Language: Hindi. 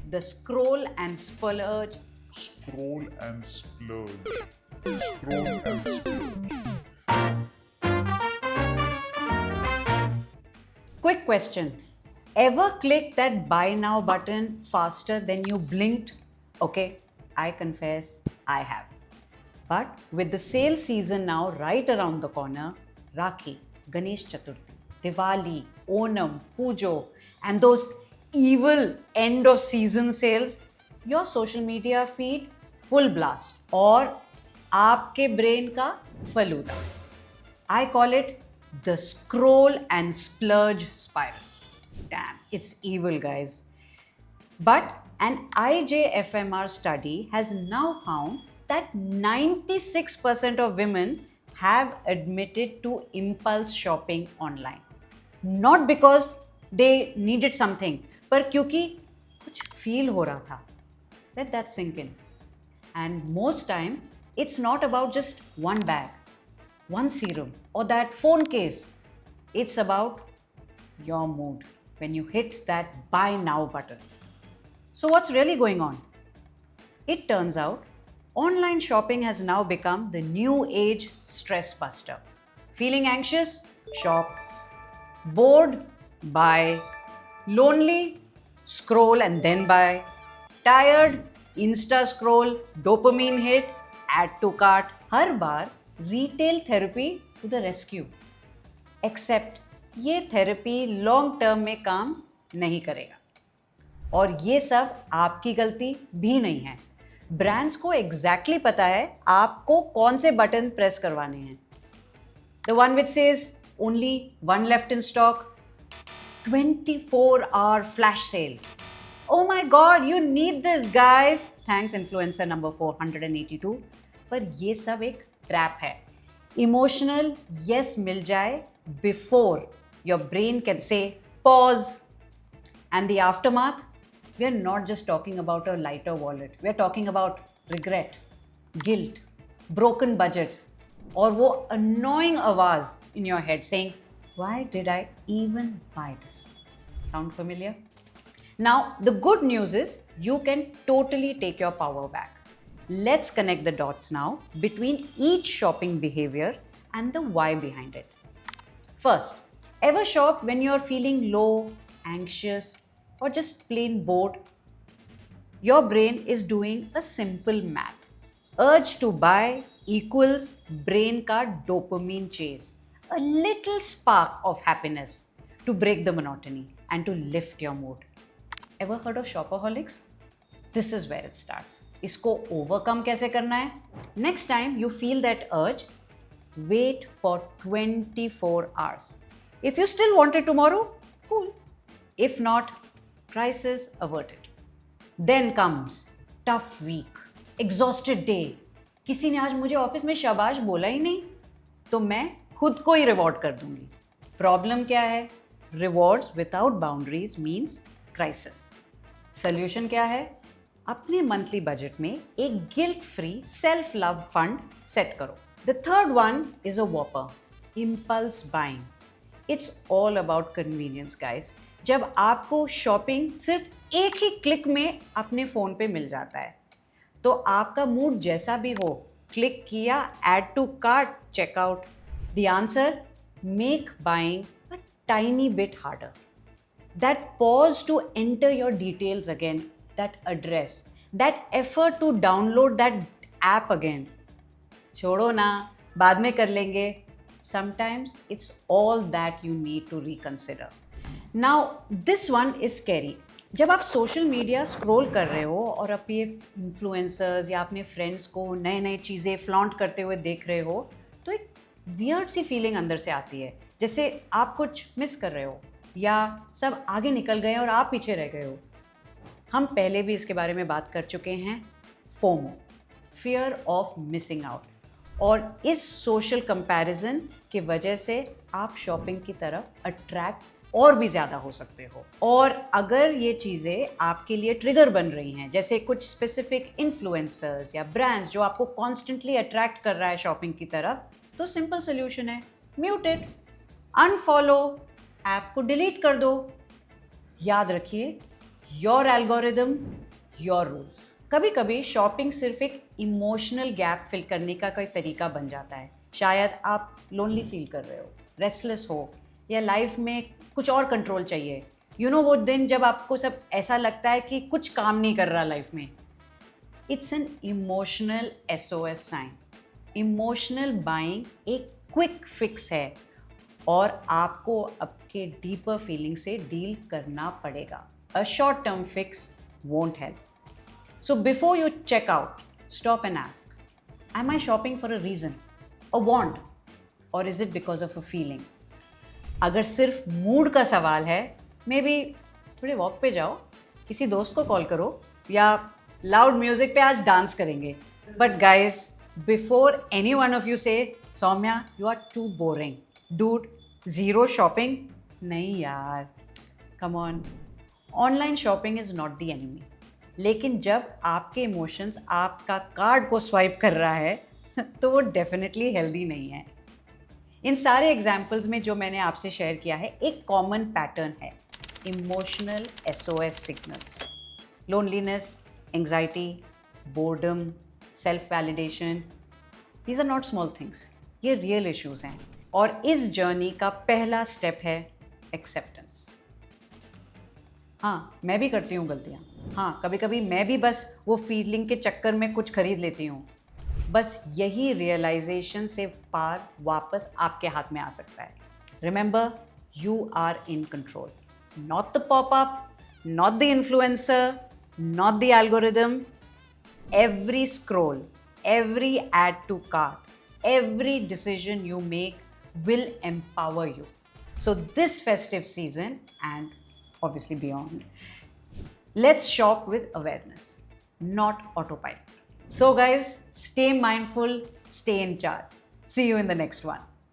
the scroll and splurge. Scroll and splurge. Scroll and splurge. Quick question. Ever click that buy now button faster than you blinked? Okay, I confess I have. But with the sale season now right around the corner, Rakhi, Ganesh Chaturthi, Diwali, Onam, Pujo, and those evil end of season sales, your social media feed full blast और आपके brain का falooda. I call it the scroll and splurge spiral. Damn, it's evil, guys. But an IJFMR study has now found that 96% of women have admitted to impulse shopping online. Not because they needed something, पर क्योंकि कुछ feel हो रहा था. Let that sink in. And most time, it's not about just one bag, one serum, or that phone case. It's about your mood when you hit that buy now button. So, what's really going on? It turns out online shopping has now become the new age stress buster. Feeling anxious? Shop. Bored? Buy. Lonely? Scroll and then buy. Tired? Insta scroll, dopamine hit, add to cart. Her bar retail therapy to the rescue. Except ये थेरेपी लॉन्ग टर्म में काम नहीं करेगा. और ये सब आपकी गलती भी नहीं है. ब्रांड्स को एग्जैक्टली पता है आपको कौन से बटन प्रेस करवाने हैं. The one which says only one left in stock, 24-hour flash sale. Oh my god, you need this, guys. Thanks influencer number 482. पर ये सब एक ट्रैप है. इमोशनल yes मिल जाए before your brain can say pause. And the aftermath, we are not just talking about a lighter wallet. We are talking about regret, guilt, broken budgets, और वो annoying आवाज in your head saying, why did I even buy this? Sound familiar? Now, the good news is you can totally take your power back. Let's connect the dots now between each shopping behavior and the why behind it. First, ever shop when you're feeling low, anxious, or just plain bored? Your brain is doing a simple math. Urge to buy equals brain ka dopamine chase, a little spark of happiness to break the monotony and to lift your mood. Ever heard of shopaholics? This is where it starts. इसको overcome कैसे करना है? Next time you feel that urge, wait for 24 hours. If you still want it tomorrow, cool. If not, crisis averted. Then comes tough week, exhausted day. किसी ने आज मुझे ऑफिस में शाबाश बोला ही नहीं, तो मैं खुद को ही रिवॉर्ड कर दूंगी. प्रॉब्लम क्या है? Rewards without boundaries means crisis. Solution क्या है? अपने मंथली बजट में एक guilt free self love fund set करो. The third one is a whopper, impulse buying. It's all about convenience, guys. जब आपको शॉपिंग सिर्फ एक ही क्लिक में अपने फ़ोन पे मिल जाता है, तो आपका मूड जैसा भी हो, क्लिक किया, add to cart, checkout. The answer, make buying a tiny bit harder. That pause to enter your details again, that address, that effort to download that app again. छोड़ो ना, बाद में कर लेंगे. Sometimes it's all that you need to reconsider. Now, this one is scary. जब आप सोशल मीडिया स्क्रॉल कर रहे हो और अपने इन्फ्लुएंसर्स या अपने फ्रेंड्स को नए नए चीज़ें फ्लॉन्ट करते हुए देख रहे हो, तो एक वियर्ड सी फीलिंग अंदर से आती है, जैसे आप कुछ मिस कर रहे हो या सब आगे निकल गए और आप पीछे रह गए हो. हम पहले भी इसके बारे में बात कर चुके हैं. FOMO, fear of missing out. और इस सोशल कंपैरिजन की वजह से आप शॉपिंग की तरफ अट्रैक्ट और भी ज़्यादा हो सकते हो. और अगर ये चीज़ें आपके लिए ट्रिगर बन रही हैं, जैसे कुछ स्पेसिफिक इन्फ्लुएंसर्स या ब्रांड्स जो आपको कॉन्स्टेंटली अट्रैक्ट कर रहा है शॉपिंग की तरफ, तो सिंपल सोल्यूशन है, म्यूट इट, अनफॉलो, ऐप को डिलीट कर दो. याद रखिए, योर एल्गोरिदम, योर रूल्स। कभी कभी शॉपिंग सिर्फ एक इमोशनल गैप फिल करने का कोई तरीका बन जाता है। शायद आप लोनली फील कर रहे हो, रेस्टलेस हो, या लाइफ में कुछ और कंट्रोल चाहिए। वो दिन जब आपको सब ऐसा लगता है कि कुछ काम नहीं कर रहा लाइफ में। It's an emotional SOS sign. Emotional buying एक क्विक फिक्स है और आपको आपके डीपर फीलिंग से डील करना पड़ेगा। A short term fix won't help. So before you check out, stop and ask, am I shopping for a reason, a want, or is it because of a feeling? अगर सिर्फ मूड का सवाल है, मे बी थोड़े वॉक पे जाओ, किसी दोस्त को कॉल करो, या लाउड म्यूजिक पे आज डांस करेंगे। But guys, before any one of you say Saumya you are too boring, dude, zero shopping, नहीं यार, come on. Online shopping is not the enemy, लेकिन जब आपके इमोशंस आपका कार्ड को स्वाइप कर रहा है तो वो डेफिनेटली हेल्दी नहीं है। इन सारे एग्जाम्पल्स में जो मैंने आपसे शेयर किया है, एक कॉमन पैटर्न है, emotional SOS signals. Loneliness, anxiety, boredom, self validation, these are not small things, ये रियल इश्यूज हैं। और इस जर्नी का पहला स्टेप है एक्सेप्टेंस। हाँ, मैं भी करती हूँ गलतियाँ। हाँ, कभी कभी मैं भी बस वो फीलिंग के चक्कर में कुछ खरीद लेती हूँ। बस यही रियलाइजेशन से पार वापस आपके हाथ में आ सकता है। Remember, you are in control, not the popup, not the influencer, not the algorithm. Every scroll, every add to cart, every decision you make will empower you. So this festive season and obviously beyond, let's shop with awareness, not autopilot. So guys, stay mindful, stay in charge. See you in the next one.